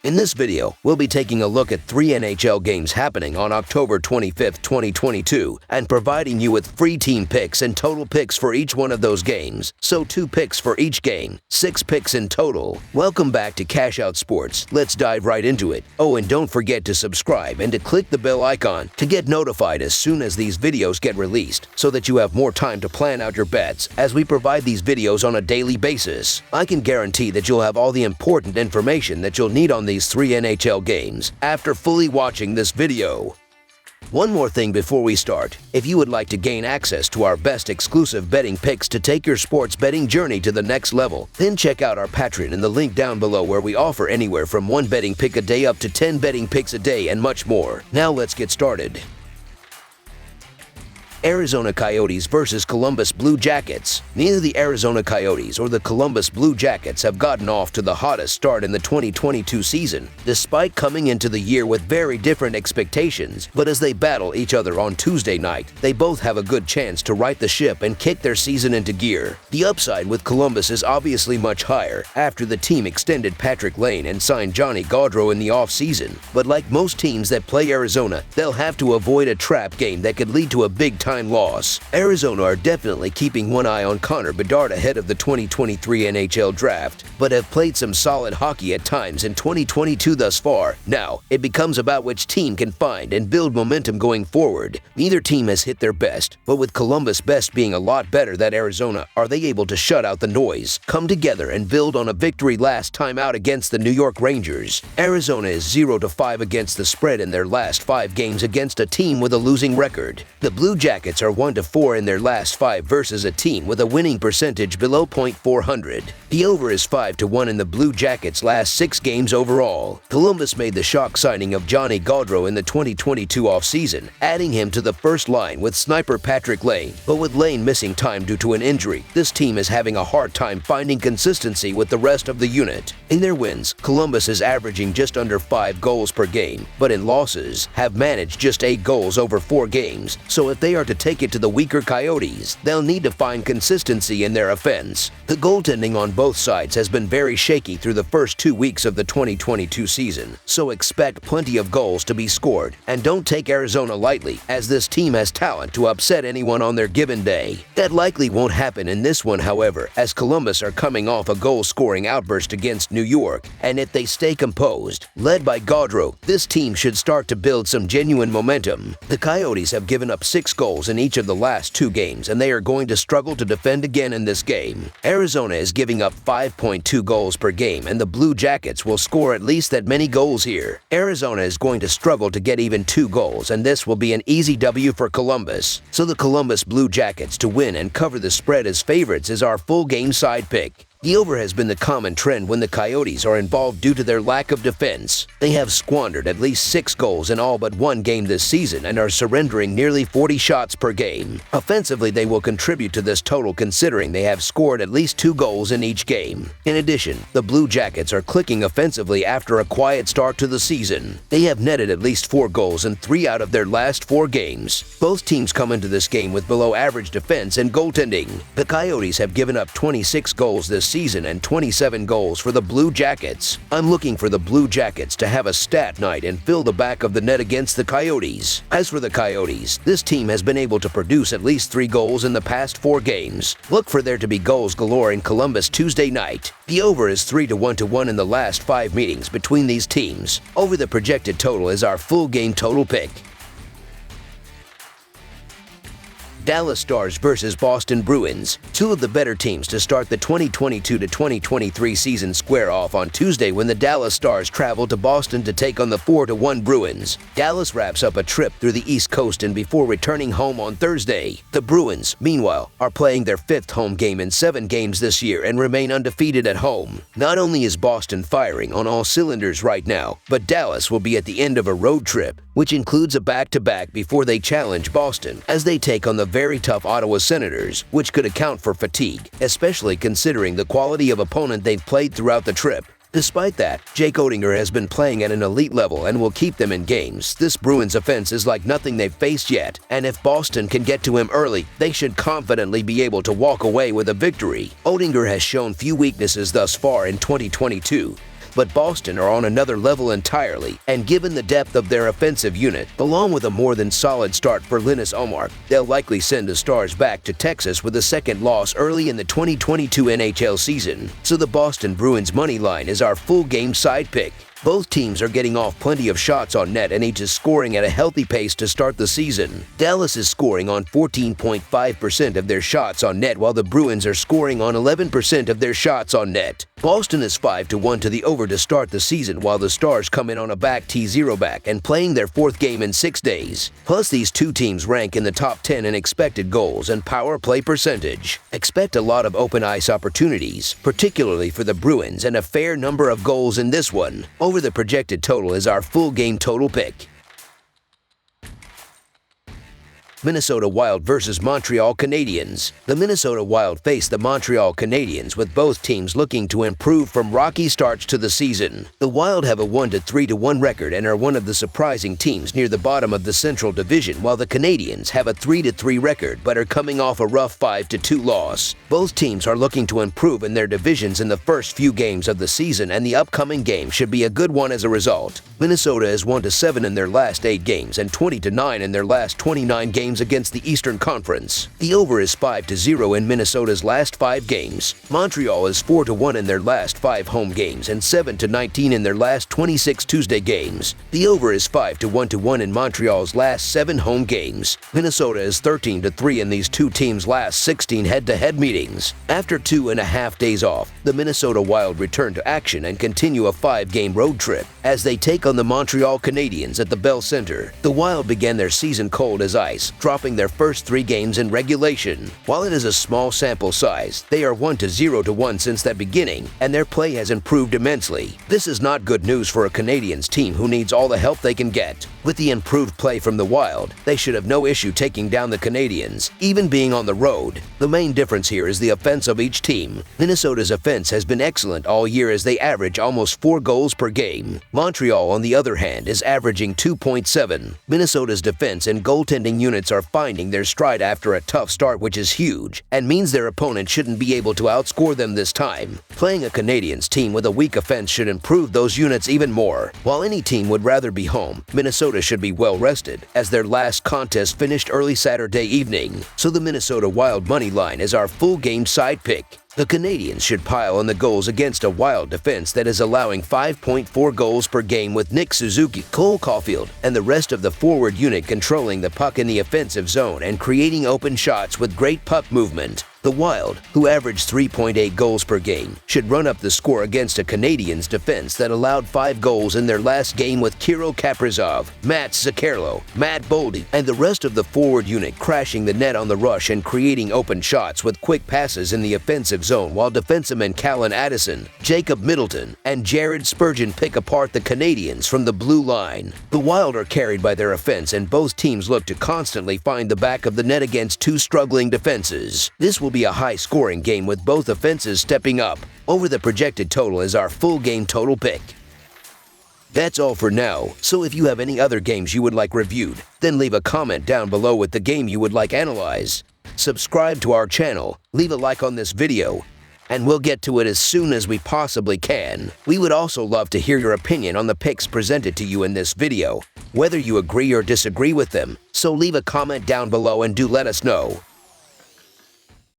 In this video, we'll be taking a look at 3 NHL games happening on October 25th, 2022, and providing you with free team picks and total picks for each one of those games. So 2 picks for each game, 6 picks in total. Welcome back to Cash Out Sports. Let's dive right into it. Oh, and don't forget to subscribe and to click the bell icon to get notified as soon as these videos get released, so that you have more time to plan out your bets as we provide these videos on a daily basis. I can guarantee that you'll have all the important information that you'll need on these 3 NHL games after fully watching this video. One more thing before we start. If you would like to gain access to our best exclusive betting picks to take your sports betting journey to the next level, then check out our Patreon in the link down below, where we offer anywhere from 1 betting pick a day up to 10 betting picks a day and much more. Now let's get started. Arizona Coyotes versus Columbus Blue Jackets. Neither the Arizona Coyotes or the Columbus Blue Jackets have gotten off to the hottest start in the 2022 season, despite coming into the year with very different expectations. But as they battle each other on Tuesday night, they both have a good chance to right the ship and kick their season into gear. The upside with Columbus is obviously much higher after the team extended Patrick Lane and signed Johnny Gaudreau in the offseason. But like most teams that play Arizona, they'll have to avoid a trap game that could lead to a big-time loss. Arizona are definitely keeping one eye on Connor Bedard ahead of the 2023 NHL draft, but have played some solid hockey at times in 2022 thus far. Now, it becomes about which team can find and build momentum going forward. Neither team has hit their best, but with Columbus' best being a lot better than Arizona, are they able to shut out the noise, come together, and build on a victory last time out against the New York Rangers? Arizona is 0-5 against the spread in their last 5 games against a team with a losing record. The Blue Jackets are 1-4 in their last 5 versus a team with a winning percentage below .400. The over is 5-1 in the Blue Jackets' last 6 games overall. Columbus made the shock signing of Johnny Gaudreau in the 2022 offseason, adding him to the first line with sniper Patrick Lane. But with Lane missing time due to an injury, this team is having a hard time finding consistency with the rest of the unit. In their wins, Columbus is averaging just under 5 goals per game, but in losses, have managed just 8 goals over 4 games. So if they are to take it to the weaker Coyotes, they'll need to find consistency in their offense. The goaltending on both sides has been very shaky through the first 2 weeks of the 2022 season, so expect plenty of goals to be scored. And don't take Arizona lightly, as this team has talent to upset anyone on their given day. That likely won't happen in this one, however, as Columbus are coming off a goal-scoring outburst against New York, and if they stay composed, led by Gaudreau, this team should start to build some genuine momentum. The Coyotes have given up 6 goals in each of the last 2 games, and they are going to struggle to defend again in this game. Arizona is giving up 5.2 goals per game, and the Blue Jackets will score at least that many goals here. Arizona is going to struggle to get even 2 goals, and this will be an easy W for Columbus. So the Columbus Blue Jackets to win and cover the spread as favorites is our full game side pick. The over has been the common trend when the Coyotes are involved due to their lack of defense. They have squandered at least 6 goals in all but 1 game this season and are surrendering nearly 40 shots per game. Offensively, they will contribute to this total, considering they have scored at least 2 goals in each game. In addition, the Blue Jackets are clicking offensively after a quiet start to the season. They have netted at least 4 goals in 3 out of their last 4 games. Both teams come into this game with below average defense and goaltending. The Coyotes have given up 26 goals this season and 27 goals for the Blue Jackets. I'm looking for the Blue Jackets to have a stat night and fill the back of the net against the Coyotes. As for the Coyotes, this team has been able to produce at least 3 goals in the past 4 games. Look for there to be goals galore in Columbus Tuesday night. The over is 3-1 in the last 5 meetings between these teams. Over the projected total is our full game total pick. Dallas Stars versus Boston Bruins. 2 of the better teams to start the 2022-2023 season square off on Tuesday when the Dallas Stars travel to Boston to take on the 4-1 Bruins. Dallas wraps up a trip through the East Coast and before returning home on Thursday. The Bruins, meanwhile, are playing their 5th home game in 7 games this year and remain undefeated at home. Not only is Boston firing on all cylinders right now, but Dallas will be at the end of a road trip, which includes a back-to-back before they challenge Boston, as they take on the very tough Ottawa Senators, which could account for fatigue, especially considering the quality of opponent they've played throughout the trip. Despite that, Jake Oettinger has been playing at an elite level and will keep them in games. This Bruins offense is like nothing they've faced yet, and if Boston can get to him early, they should confidently be able to walk away with a victory. Oettinger has shown few weaknesses thus far in 2022. but Boston are on another level entirely, and given the depth of their offensive unit, along with a more than solid start for Linus Ullmark, they'll likely send the Stars back to Texas with a second loss early in the 2022 NHL season. So the Boston Bruins money line is our full game side pick. Both teams are getting off plenty of shots on net and each is scoring at a healthy pace to start the season. Dallas is scoring on 14.5% of their shots on net while the Bruins are scoring on 11% of their shots on net. Boston is 5-1 to the over to start the season while the Stars come in on a back T0 back and playing their fourth game in 6 days. Plus these two teams rank in the top 10 in expected goals and power play percentage. Expect a lot of open ice opportunities, particularly for the Bruins, and a fair number of goals in this one. Over the projected total is our full game total pick. Minnesota Wild versus Montreal Canadiens. The Minnesota Wild face the Montreal Canadiens with both teams looking to improve from rocky starts to the season. The Wild have a 1-3-1 record and are one of the surprising teams near the bottom of the Central Division, while the Canadiens have a 3-3 record but are coming off a rough 5-2 loss. Both teams are looking to improve in their divisions in the first few games of the season, and the upcoming game should be a good one as a result. Minnesota is 1-7 in their last 8 games and 20-9 in their last 29 games against the Eastern Conference. The over is 5-0 in Minnesota's last 5 games. Montreal is 4-1 in their last 5 home games and 7-19 in their last 26 Tuesday games. The over is 5-1 in Montreal's last 7 home games. Minnesota is 13-3 in these two teams' last 16 head-to-head meetings. After 2.5 days off, the Minnesota Wild return to action and continue a 5-game road trip as they take on the Montreal Canadiens at the Bell Center. The Wild began their season cold as ice, dropping their first 3 games in regulation. While it is a small sample size, they are 1-0-1 since that beginning, and their play has improved immensely. This is not good news for a Canadiens team who needs all the help they can get. With the improved play from the Wild, they should have no issue taking down the Canadiens, even being on the road. The main difference here is the offense of each team. Minnesota's offense has been excellent all year as they average almost 4 goals per game. Montreal, on the other hand, is averaging 2.7. Minnesota's defense and goaltending units are finding their stride after a tough start, which is huge, and means their opponent shouldn't be able to outscore them this time. Playing a Canadiens team with a weak offense should improve those units even more. While any team would rather be home, Minnesota should be well rested, as their last contest finished early Saturday evening. So the Minnesota Wild money line is our full game side pick. The Canadiens should pile on the goals against a Wild defense that is allowing 5.4 goals per game, with Nick Suzuki, Cole Caulfield, and the rest of the forward unit controlling the puck in the offensive zone and creating open shots with great puck movement. The Wild, who average 3.8 goals per game, should run up the score against a Canadiens defense that allowed 5 goals in their last game, with Kirill Kaprizov, Matt Zuccarello, Matt Boldy, and the rest of the forward unit crashing the net on the rush and creating open shots with quick passes in the offensive zone, while defensemen Callan Addison, Jacob Middleton, and Jared Spurgeon pick apart the Canadiens from the blue line. The Wild are carried by their offense, and both teams look to constantly find the back of the net against 2 struggling defenses. This will be a high-scoring game with both offenses stepping up. Over the projected total is our full game total pick. That's all for now, so if you have any other games you would like reviewed, then leave a comment down below with the game you would like analyzed. Subscribe to our channel, leave a like on this video, and we'll get to it as soon as we possibly can. We would also love to hear your opinion on the picks presented to you in this video, whether you agree or disagree with them, so leave a comment down below and do let us know.